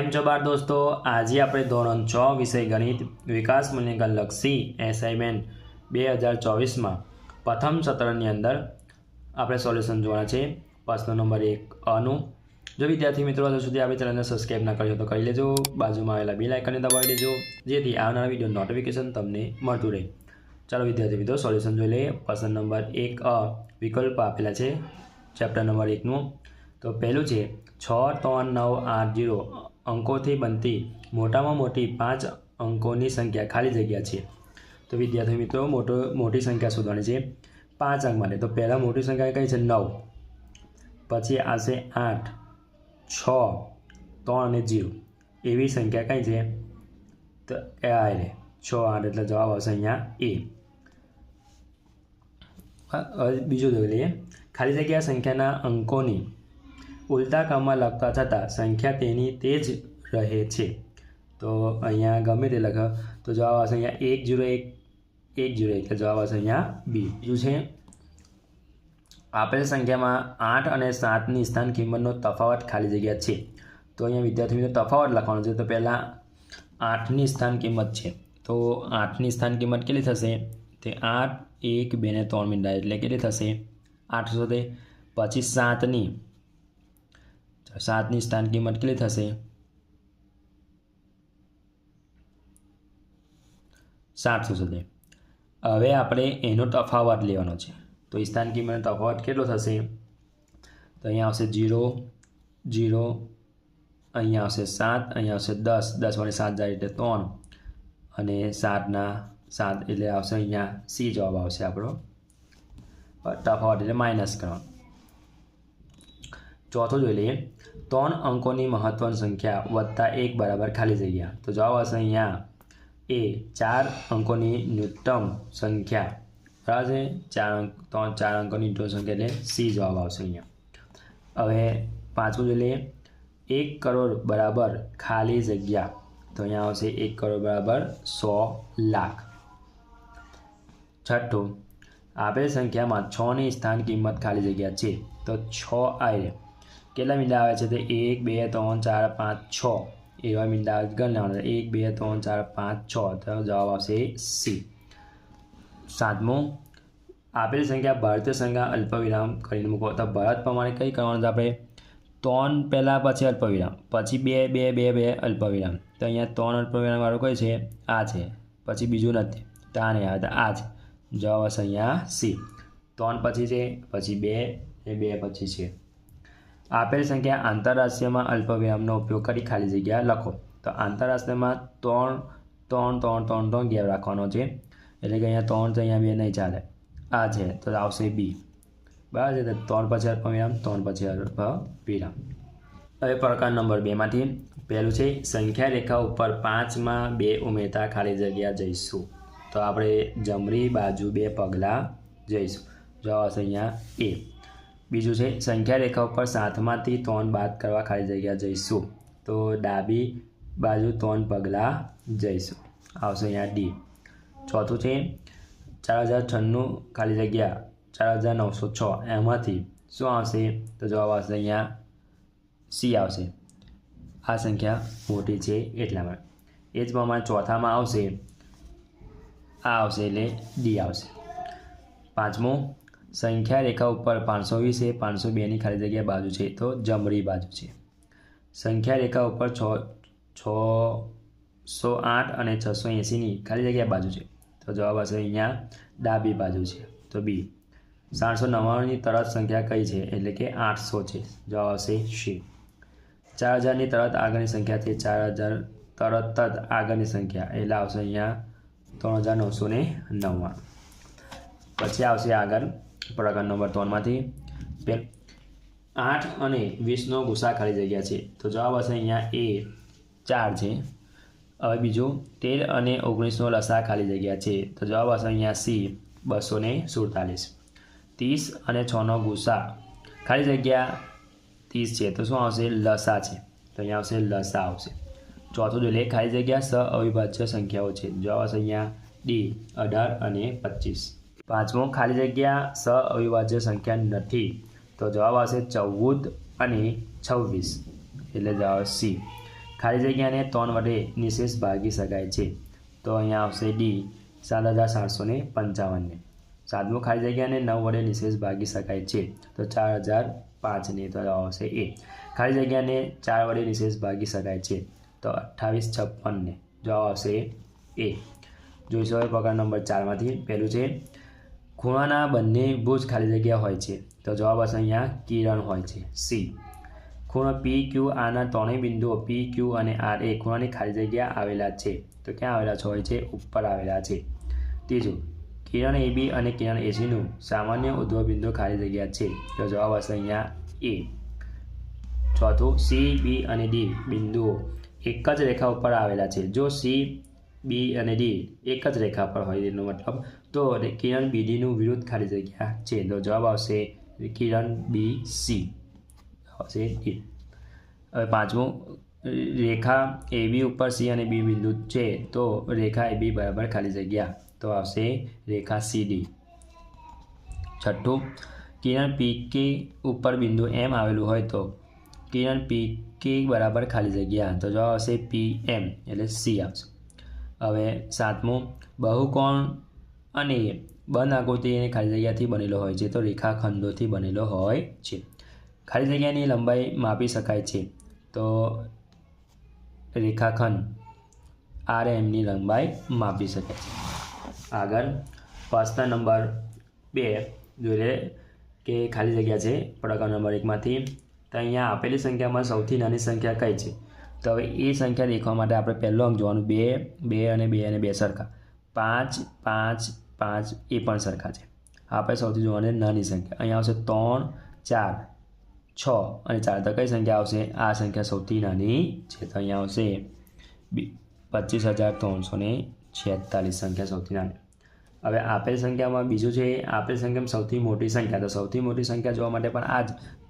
કેમ છો બાળ દોસ્તો, આજે આપણે ધોરણ 6 વિષય ગણિત વિકાસ મૂલ્યાંકન લક્ષી એસાઇનમેન્ટ 2024માં પ્રથમ સત્રની અંદર આપણે સોલ્યુશન જોવાના છે। પ્રશ્ન નંબર 1 અનું। જો વિદ્યાર્થી મિત્રો હજુ સુધી આપણી ચેનલને સબસ્ક્રાઇબ ના કરી હોય તો કરી લેજો, બાજુમાં આવેલા બેલ આઇકનને દબાવી દેજો જેથી આવનારા વિડીયો નોટિફિકેશન તમને મળતું રહે। ચાલો વિદ્યાર્થી મિત્રો સોલ્યુશન જોઈ લઈએ। પ્રશ્ન નંબર 1 અ વિકલ્પ આપેલા છે ચેપ્ટર નંબર 1નું। તો પહેલું છે 6, 3, 9, 8, 0 અંકોથી બનતી મોટામાં મોટી 5 અંકોની સંખ્યા ખાલી જગ્યા છે। તો વિદ્યાર્થી મિત્રો મોટી સંખ્યા શોધવાની છે 5 અંક માટે। તો પહેલાં મોટી સંખ્યા કઈ છે 9, પછી આવશે 8, 6, 3 અને 0 એવી સંખ્યા કઈ છે તો એ આવે 6, 8 એટલે જવાબ આવશે અહીંયા એ। હવે બીજું જોઈ લઈએ। ખાલી જગ્યા સંખ્યાના અંકોની ઉલટા ક્રમમાં લખતા છતાં સંખ્યા તેની તે જ રહે છે। તો અહીંયા ગમે તે લખો તો જવાબ આવશે અહીંયા 101, 101 એટલે જવાબ આવશે અહીંયા બી। બીજું છે આપેલ સંખ્યામાં 8 અને 7ની સ્થાન કિંમતનો તફાવત ખાલી જગ્યા છે। તો અહીંયા વિદ્યાર્થી મિત્રો તફાવત લખવાનો છે। તો પહેલાં 8ની સ્થાન કિંમત છે, તો 8ની સ્થાન કિંમત કેટલી થશે તે 8, 1, 2 ને 3 મીંડા એટલે કેટલી થશે 8 થશે। પછી 7ની સ્થાન કિંમત કેટલી થશે 700 થશે। હવે આપણે એનો તફાવત લેવાનો છે। તો સ્થાન કિંમતનો તફાવત કેટલો થશે તો અહીંયા આવશે 0, 0, અહીંયા આવશે 7, અહીંયા આવશે 10, 10 વાળી 7 જાય એટલે 3 અને 7ના 7 એટલે આવશે અહીંયા સી જવાબ આવશે આપણો। તફાવત એટલે માઇનસ કરવાનો। ચોથું જોઈ લઈએ 3 અંકોની મહત્વની સંખ્યા વત્તા 1 બરાબર ખાલી જગ્યા। તો જવાબ આવશે અહીંયા એ 4 અંકોની ન્યૂનતમ સંખ્યા બરાબર છે। 4 અંકોની ન્યૂનતમ સંખ્યા એટલે સી જવાબ આવશે અહીંયા। હવે પાંચમું જોઈ લઈએ 1 કરોડ બરાબર ખાલી જગ્યા। તો અહીંયા આવશે 1 કરોડ બરાબર 100 લાખ। છઠ્ઠું આપેલ સંખ્યામાં 6ની સ્થાન કિંમત ખાલી જગ્યા છે। તો 6 આવે કેટલા મીંડા આવે છે તો 1, 2, 3, 4, 5, 6 એવા મીંડા ગણ લેવાના 1, 2, 3, 4, 5, 6 તો જવાબ આવશે સી। સાતમું આપેલ સંખ્યા ભારતીય સંખ્યા અલ્પવિરામ કરીને મૂકો। તો ભારત પ્રમાણે કઈ કરવાનું છે આપણે 3 પહેલાં પછી અલ્પવિરામ, પછી 2, 2, 2, 2 અલ્પવિરામ। તો અહીંયા 3 અલ્પવિરામ વાળું કઈ છે આ છે, પછી બીજું નથી તો આ નહીં આવે તો આ છે જવાબ આવશે અહીંયા સી। 3 પછી છે, પછી 2 એ 2 પછી છે। આપેલ સંખ્યા આંતરરાષ્ટ્રીયમાં અલ્પવિરામનો ઉપયોગ કરી ખાલી જગ્યા લખો। તો આંતરરાષ્ટ્રીયમાં 3, 3, 3, 3, 3 ગેપ રાખવાનો છે એટલે કે અહીંયા 3 છે, અહીંયા 2 નહીં ચાલે, આ છે તો આવશે બી બરાબર છે। તો 3 પછી અલ્પવિરામ, 3 પછી અલ્પવિરામ। હવે પ્રકાર નંબર 2માંથી પહેલું છે સંખ્યા રેખા ઉપર 5માં 2 ઉમેરતા ખાલી જગ્યા જઈશું। તો આપણે જમણી બાજુ 2 પગલાં જઈશું, જવાબ આવશે અહીંયા એ। બીજું છે સંખ્યા રેખા ઉપર 7માંથી 3 બાદ કરવા ખાલી જગ્યા જઈશું। તો ડાબી બાજુ 3 પગલાં જઈશું, આવશે અહીંયા ડી। ચોથું છે 4096 ખાલી જગ્યા 4906 એમાંથી શું આવશે તો જવાબ આવશે અહીંયા સી આવશે, આ સંખ્યા મોટી છે એટલા માટે। એ જ પ્રમાણે ચોથામાં આવશે આ આવશે એટલે ડી આવશે। પાંચમું સંખ્યા રેખા ઉપર 520 એ 502ની ખાલી જગ્યા બાજુ છે તો જમણી બાજુ છે। સંખ્યા રેખા ઉપર 608 અને 680ની ખાલી જગ્યા બાજુ છે તો જવાબ આવશે અહીંયા ડાબી બાજુ છે તો બી। 799ની તરત સંખ્યા કઈ છે એટલે કે 800 છે, જવાબ આવશે સી। 4000ની તરત આગળની સંખ્યા છે 4000 તરત જ આગળની સંખ્યા એટલે આવશે અહીંયા 3999। પછી આવશે આગળ પ્રકાર નંબર 3માંથી 8 અને 20નો ગુસા ખાલી જગ્યા છે તો જવાબ આવશે અહીંયા એ 4 છે। હવે બીજું 13 અને 19નો લસા ખાલી જગ્યા છે તો જવાબ આવશે અહીંયા સી 247। 30 અને 6નો ગુસા ખાલી જગ્યા 30 છે તો શું આવશે લસા છે તો અહીંયા આવશે લસા આવશે। ચોથું જોઈ લે ખાલી જગ્યા સ અવિભાજ્ય સંખ્યાઓ છે, જવાબ આવશે અહીંયા ડી 18 અને 25। પાંચમું ખાલી જગ્યા સ અવિભાજ્ય સંખ્યા નથી તો જવાબ આવશે 14 અને 26 એટલે જવાબ સી। ખાલી જગ્યાને 3 વડે નિશેષ ભાગી શકાય છે, તો અહીંયા આવશે ડી 7755 ને. 7મું ખાલી જગ્યાને 9 વડે નિશેષ ભાગી શકાય છે, તો 4005 ને, તો આવશે એ. ખાલી જગ્યાને 4 વડે નિશેષ ભાગી શકાય છે, તો 2856 ને, જવાબ આવશે એ. જોઈશું હવે પ્રકાર નંબર 4માંથી. પહેલું છે ખૂણાના બંને ભુજ ખાલી જગ્યા હોય છે, તો જવાબ આવશે અહીંયા કિરણ હોય છે, સી. ખૂણો પી ક્યુ આરના ત્રણેય બિંદુઓ પી ક્યુ અને આર એ ખૂણાની ખાલી જગ્યા આવેલા છે, તો ક્યાં આવેલા હોય છે? ઉપર આવેલા છે. ત્રીજું કિરણ એ બી અને કિરણ એસીનું સામાન્ય ઉદ્ભવ બિંદુ ખાલી જગ્યા છે, તો જવાબ આવશે અહીંયા એ. ચોથું સી બી અને ડી બિંદુઓ એક જ રેખા ઉપર આવેલા છે. જો સી બી અને ડી એક જ રેખા પર હોય એનો મતલબ તો કિરણ બીડીનું વિરુદ્ધ ખાલી જગ્યા છે, તો જવાબ આવશે કિરણ બી સી આવશે ડી. હવે 5મું રેખા એ બી ઉપર સી અને બી બિંદુ છે, તો રેખા એ બી બરાબર ખાલી જગ્યા, તો આવશે રેખા સી ડી. 6થું કિરણ પી કે ઉપર બિંદુ એમ આવેલું હોય તો કિરણ પી કે બરાબર ખાલી જગ્યા, તો જવાબ આવશે પી એમ એટલે સી આવશે. હવે 7મું બહુકોણ અને બંધ આકૃતિ ખાલી જગ્યાથી બનેલો હોય છે, તો રેખાખંડોથી બનેલો હોય છે. ખાલી જગ્યાની લંબાઈ માપી શકાય છે, તો રેખાખંડ આર એમની લંબાઈ માપી શકાય છે. આગળ પ્રશ્ન નંબર 2 જોઈ લે કે ખાલી જગ્યા છે પ્રકાર નંબર 1માંથી. તો અહીંયા આપેલી સંખ્યામાં સૌથી નાની સંખ્યા કઈ છે? તો હવે એ સંખ્યા દેખવા માટે આપણે પહેલો અંક જોવાનું 2, 2 અને 2 અને 2 સરખા, 5, 5, 5 એ પણ સરખા છે. આપણે સૌથી જોવાની નાની સંખ્યા અહીંયા આવશે 3, 4, 6 અને 4, તો કઈ સંખ્યા આવશે? આ સંખ્યા સૌથી નાની છે, તો અહીંયા આવશે 25346 સંખ્યા સૌથી નાની. હવે આપેલ સંખ્યામાં બીજું છે આપેલ સંખ્યામાં સૌથી મોટી સંખ્યા, તો સૌથી મોટી સંખ્યા જોવા માટે પણ આ જ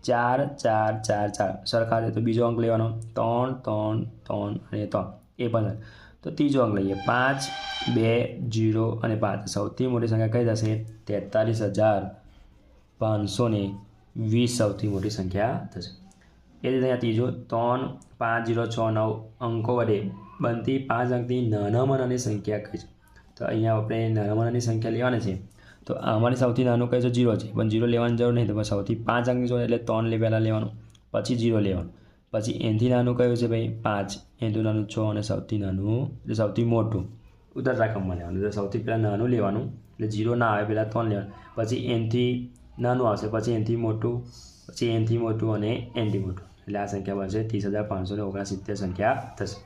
4, 4, 4, 4 સરખા છે, તો બીજો અંક લેવાનો 3, 3, 3 અને 3 એ પણ. તો ત્રીજો અંક લઈએ 5, 2, 0 અને 5, સૌથી મોટી સંખ્યા કઈ થશે? 43520 સૌથી મોટી સંખ્યા થશે. એ રીતે અહીંયા ત્રીજો 3, 5, 0, 6, 9 અંકો વડે બનતી 5 અંકની નાનામાં નાની સંખ્યા કઈ છે? તો અહીંયા આપણે નાનામાં નાની સંખ્યા લેવાની છે, તો અમારી સૌથી નાનું કઈ છે? 0 છે, પણ 0 લેવાની જરૂર નહીં, તો સૌથી 5 અંકની જોડે એટલે 3 પહેલાં લેવાનું, પછી 0 લેવાનું, પછી એનાથી નાનું કયું છે ભાઈ? 5, એનાથી નાનું 6 અને સૌથી નાનું એટલે સૌથી મોટું ઉતરતા ક્રમમાં લેવાનું. એટલે સૌથી પહેલાં નાનું લેવાનું એટલે 0 ના આવે પહેલાં 3 લેવાનું, પછી એનાથી નાનું આવશે, પછી એનાથી મોટું, પછી એનાથી મોટું અને એનાથી મોટું, એટલે આ સંખ્યા બનશે 30569 સંખ્યા થશે.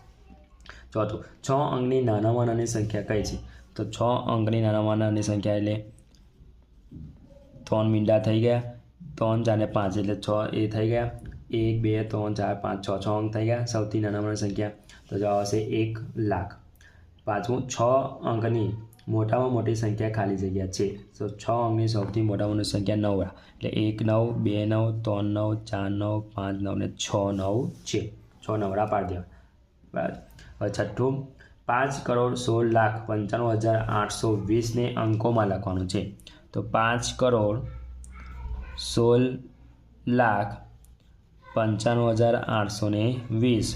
ચોથું 6 અંકની નાનામાં નાની સંખ્યા કઈ છે? તો 6 અંકની નાનામાં નાની સંખ્યા એટલે 3 મીંડા થઈ ગયા, 3, 4 ને 5 એટલે 6 એ થઈ ગયા, 1, 2, 3, 4, 5, 6 અંક થઈ ગયા સૌથી નાનામાં સંખ્યા, તો જવાબ આવશે 1,00,000. 5મું 6 અંકની મોટામાં મોટી સંખ્યા ખાલી જગ્યા છે, તો 6 અંકની સૌથી મોટામાં મોટી સંખ્યા 9 એટલે 1, 9, 2, 9, 3, 9, 4, 9, 5, 9 ને 6 9 છે, 6 નવડા પાડી દેવા. બરાબર. હવે 6થું 5,16,95,820 ને અંકોમાં લખવાનું છે, તો 5,16,95,820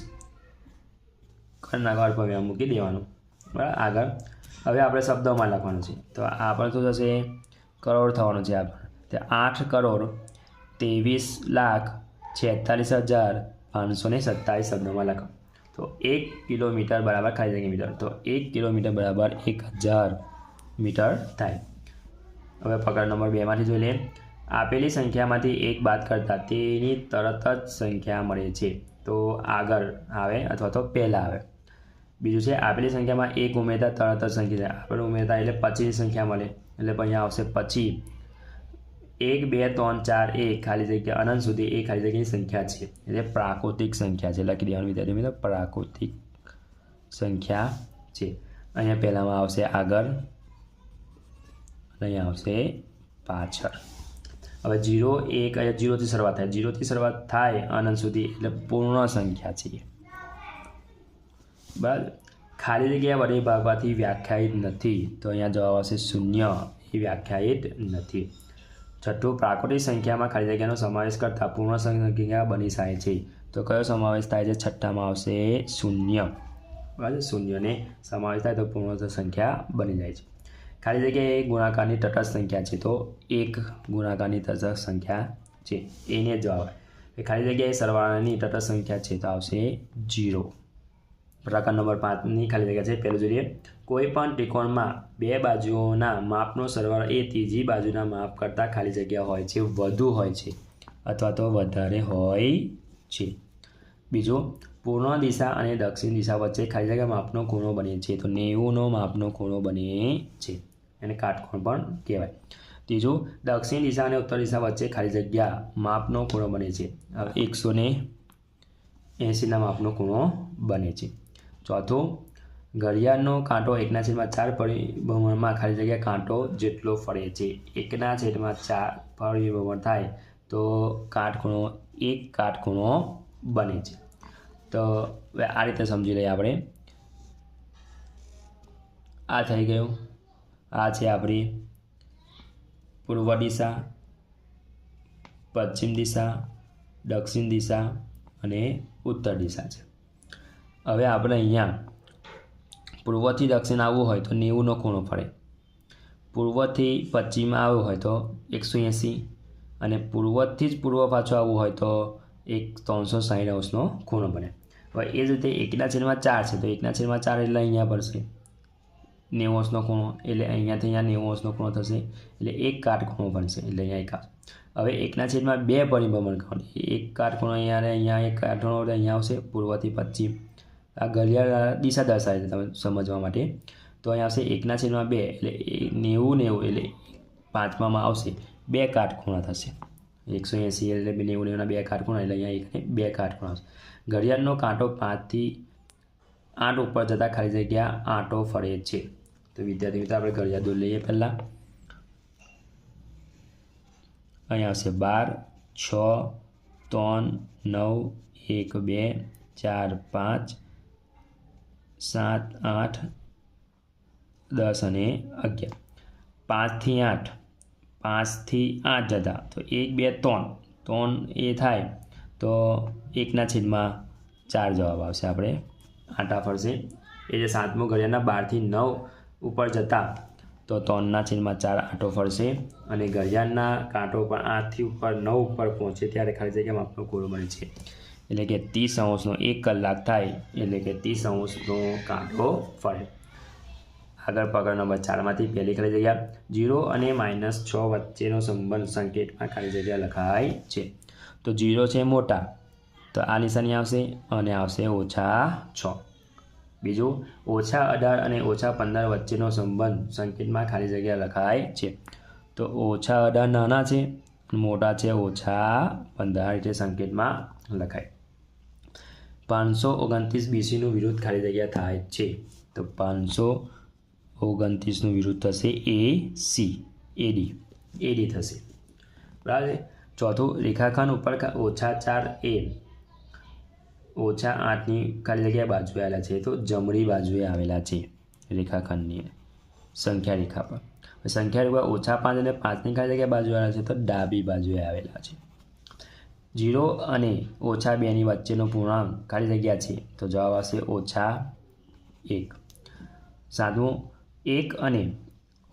કર્ણાકાર પર મૂકી દેવાનું. બરાબર. આગળ હવે આપણે શબ્દોમાં લખવાનું છે, તો આ પણ શું થશે? કરોડ થવાનું છે. આપણે 8,43,46,527 શબ્દોમાં લખો. તો 1 કિલોમીટર બરાબર ખાલી જગ્યા મીટર, તો 1 કિલોમીટર બરાબર 1000 મીટર થાય. હવે પ્રકાર નંબર 2માંથી જોઈ લઈએ. આપેલી સંખ્યામાંથી 1 બાદ કરતાં તેની તરત જ સંખ્યા મળે છે, તો આગળ આવે અથવા તો પહેલાં આવે. બીજું છે આપેલી સંખ્યામાં 1 ઉમેરતા તરત જ સંખ્યા આપણે ઉમેરતા એટલે 25 સંખ્યા મળે, એટલે અહીંયા આવશે 25. 1, 2, 3, 4 એ ખાલી જગ્યા અનંત સુધી એ ખાલી જગ્યાની સંખ્યા છે, એટલે પ્રાકૃતિક સંખ્યા છે. લખી દેવાનું વિદ્યાર્થી મિત્રો, પ્રાકૃતિક સંખ્યા છે. અહીંયા પહેલામાં આવશે આગળ, અહીંયા આવશે પાછળ. હવે 0, 1 અહીંયા 0થી શરૂઆત થાય, 0થી શરૂઆત થાય અનંત સુધી એટલે પૂર્ણ સંખ્યા છે. બરાબર. ખાલી જગ્યા વડે ભાગવાથી વ્યાખ્યાયિત નથી, તો અહીંયા જવાબ આવશે 0, એ વ્યાખ્યાયિત નથી. 6થું પ્રાકૃતિક સંખ્યામાં ખાલી જગ્યાનો સમાવેશ કરતાં પૂર્ણ સંખ્યા બની શકે છે, તો કયો સમાવેશ થાય છે? છઠ્ઠામાં આવશે શૂન્ય. બરાબર, શૂન્યને સમાવેશ થાય તો પૂર્ણાંક સંખ્યા બની જાય છે. ખાલી જગ્યાએ ગુણાકારની તટસ્થ સંખ્યા છે તો 1 ગુણાકારની તટસ્થ સંખ્યા છે, એને જવાબ આવે. ખાલી જગ્યાએ સરવાળાની તટસ્થ સંખ્યા છે તો આવશે 0. પ્રકાર નંબર 5ની ખાલી જગ્યા છે. પહેલું જોઈએ, કોઈ પણ ત્રિકોણમાં બે બાજુઓના માપનો સરવાળો એ ત્રીજી બાજુના માપ કરતાં ખાલી જગ્યા હોય છે વધુ હોય છે અથવા તો વધારે હોય છે. બીજું, પૂર્વ દિશા અને દક્ષિણ દિશા વચ્ચે ખાલી જગ્યા માપનો ખૂણો બને છે તો 90નો માપનો ખૂણો બને છે, એને કાટકોણ પણ કહેવાય. ત્રીજું, દક્ષિણ દિશા અને ઉત્તર દિશા વચ્ચે ખાલી જગ્યા માપનો ખૂણો બને છે, 180ના માપનો ખૂણો બને છે. ચોથું, ઘડિયાળનો કાંટો 1/4 પરિભ્રમણમાં ખાલી જગ્યા કાંટો જેટલો ફરે છે. 1/4 પરિભ્રમણ થાય તો કાટખૂણો 1 કાટખૂણો બને છે. તો હવે આ રીતે સમજી લઈએ આપણે. આ થઈ ગયું. આ છે આપણી પૂર્વ દિશા, પશ્ચિમ દિશા, દક્ષિણ દિશા અને ઉત્તર દિશા છે. હવે આપણે અહીંયા પૂર્વથી દક્ષિણ આવવું હોય તો 90નો ખૂણો ફરે, પૂર્વથી પશ્ચિમ આવવું હોય તો 180 અને પૂર્વથી જ પૂર્વ પાછું આવવું હોય તો 360°નો ખૂણો બને. હવે એ જ રીતે 1/4 છે તો 1/4 એટલે અહીંયા પડશે 90°નો ખૂણો, એટલે અહીંયાથી અહીંયા 90°નો ખૂણો થશે, એટલે 1 કાટખૂણો બનશે, એટલે અહીંયા 1. હવે 1/2 પરિભ્રમણ કરો, 1 કાટખૂણો અહીંયા અને અહીંયા 1 કાટખૂણો અહીંયા આવશે પૂર્વથી પશ્ચિમ. આ ઘડિયાળ દિશા દર્શાવે છે તમે સમજવા માટે. તો અહીંયા આવશે 1/2 એટલે 90 એટલે પાંચમામાં આવશે 2 કાટખૂણા થશે, 180 એટલે 90ના 2 કાટખૂણા, એટલે અહીંયા 2 કાટખૂણા આવશે. ઘડિયાળનો કાંટો 5 થી 8 ઉપર જતાં ખાલી જગ્યા આંટો ફરે છે. તો વિદ્યાર્થી મિત્રો આપણે ઘડિયાળ દોરી લઈએ. પહેલાં અહીંયા આવશે 12, 6, 3, 9, 1, 2, 4, 5, 7, 8, 10 અને 11. 5 થી 8 જતા તો 1, 2, 3 એ થાય તો 1/4 જવાબ આવશે. આપણે આંટા ફરશે. એ જે સાતમો ઘડિયાળના 12 થી 9 ઉપર જતા તો 3/4 આંટો ફરશે અને ઘડિયાળના કાંટો પણ 8 થી ઉપર 9 ઉપર પહોંચે ત્યારે ખાલી જગ્યા માપનો ખૂણો બને છે, એટલે કે 30°નો 1 કલાક થાય એટલે કે 30°નો કાંટો ફરે. આગળ પ્રકાર નંબર 4માંથી પહેલી ખાલી જગ્યા 0 અને -6 વચ્ચેનો સંબંધ સંકેતમાં ખાલી જગ્યા લખાય છે. તો 0 છે મોટા તો આ નિશાની આવશે અને આવશે -6. બીજું, -18 અને -15 વચ્ચેનો સંબંધ સંકેતમાં ખાલી જગ્યા લખાય છે. તો -18 નાના છે, મોટા છે -15 એટલે સંકેતમાં લખાય. 529 BCનું વિરુદ્ધ ખાલી જગ્યા થાય છે. તો 529નું વિરુદ્ધ થશે AC, AD થશે. બરાબર છે. ચોથું, રેખાખંડ ઉપર -4 એ -8ની ખાલી જગ્યા બાજુએ આવેલા છે તો જમણી બાજુએ આવેલા છે રેખાખંડની સંખ્યા રેખા પર. સંખ્યા રેખા -5 અને 5ની ખાલી જગ્યા બાજુએ આવેલા છે તો ડાબી બાજુએ આવેલા છે. 0 અને -2ની વચ્ચેનો પૂર્ણાંક ખાલી જગ્યા છે તો જવાબ આવશે -1. સાતમું, 1 અને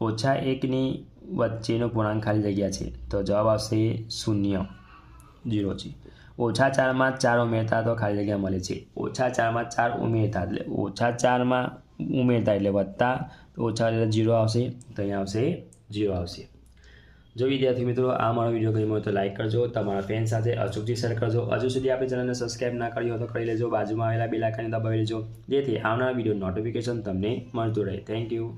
-1ની વચ્ચેનો પૂર્ણાંક ખાલી જગ્યા છે તો જવાબ આવશે 0 છે. -4માં 4 ઉમેરતા તો ખાલી જગ્યા મળે છે. -4માં 4 ઉમેરતા એટલે -4માં ઉમેરતા એટલે વત્તા, ઓછા એટલે 0 આવશે, તો અહીંયા આવશે 0 આવશે. જો વિદ્યાર્થી મિત્રો આ મારો વિડીયો ગમ્યો હોય તો લાઇક કરજો, તમારા ફ્રેન્ડ સાથે અચૂકથી શેર કરજો. હજુ સુધી આપણી ચેનલને સબસ્ક્રાઈબ ના કરી હોય તો કરી લેજો, બાજુમાં આવેલા બેલ આઇકન દબાવી લેજો જેથી આવનારા વિડીયો નોટિફિકેશન તમને મળતું રહે. Thank you.